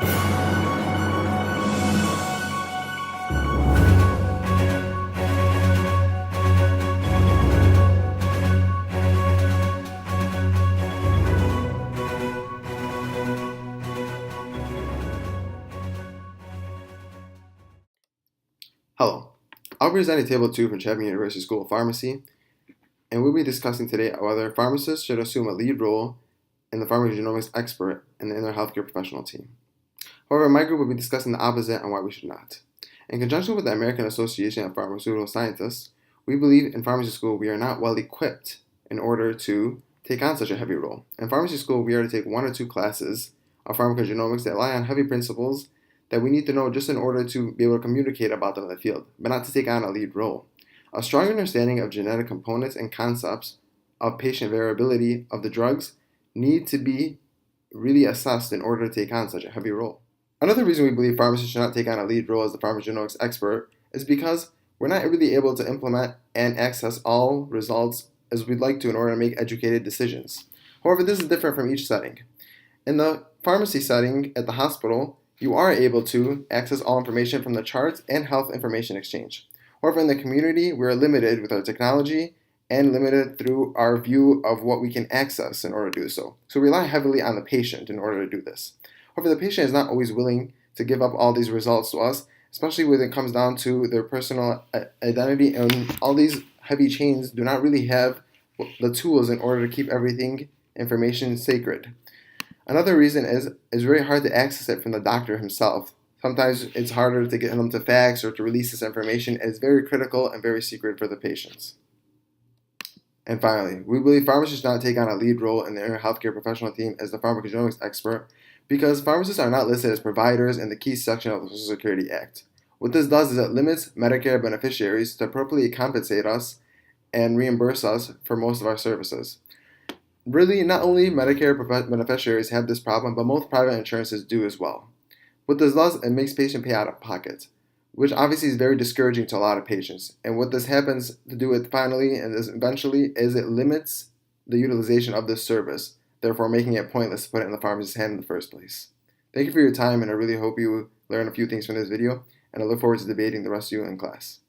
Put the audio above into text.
Hello, I'll be presenting Table 2 from Chapman University School of Pharmacy, and we'll be discussing today whether pharmacists should assume a lead role in the pharmacogenomics expert in their healthcare professional team. However, my group will be discussing the opposite on why we should not. In conjunction with the American Association of Pharmaceutical Scientists, we believe in pharmacy school we are not well equipped in order to take on such a heavy role. In pharmacy school, we are to take 1 or 2 classes of pharmacogenomics that rely on heavy principles that we need to know just in order to be able to communicate about them in the field, but not to take on a lead role. A strong understanding of genetic components and concepts of patient variability of the drugs need to be really assessed in order to take on such a heavy role. Another reason we believe pharmacists should not take on a lead role as the pharmacogenomics expert is because we're not really able to implement and access all results as we'd like to in order to make educated decisions. However, this is different from each setting. In the pharmacy setting at the hospital, you are able to access all information from the charts and health information exchange. However, in the community, we are limited with our technology and limited through our view of what we can access in order to do so. So we rely heavily on the patient in order to do this. However, the patient is not always willing to give up all these results to us, especially when it comes down to their personal identity, and all these heavy chains do not really have the tools in order to keep information sacred. Another reason is it's very hard to access it from the doctor himself. Sometimes it's harder to get him to fax or to release this information, and it's very critical and very secret for the patients. And finally, we believe pharmacists should not take on a lead role in their healthcare professional team as the pharmacogenomics expert because pharmacists are not listed as providers in the key section of the Social Security Act. What this does is it limits Medicare beneficiaries to appropriately compensate us and reimburse us for most of our services. Really, not only Medicare beneficiaries have this problem, but most private insurances do as well. What this does, it makes patients pay out of pocket, which obviously is very discouraging to a lot of patients. And what this happens to do it finally and eventually is it limits the utilization of this service, therefore making it pointless to put it in the pharmacist's hand in the first place. Thank you for your time, and I really hope you learn a few things from this video, and I look forward to debating the rest of you in class.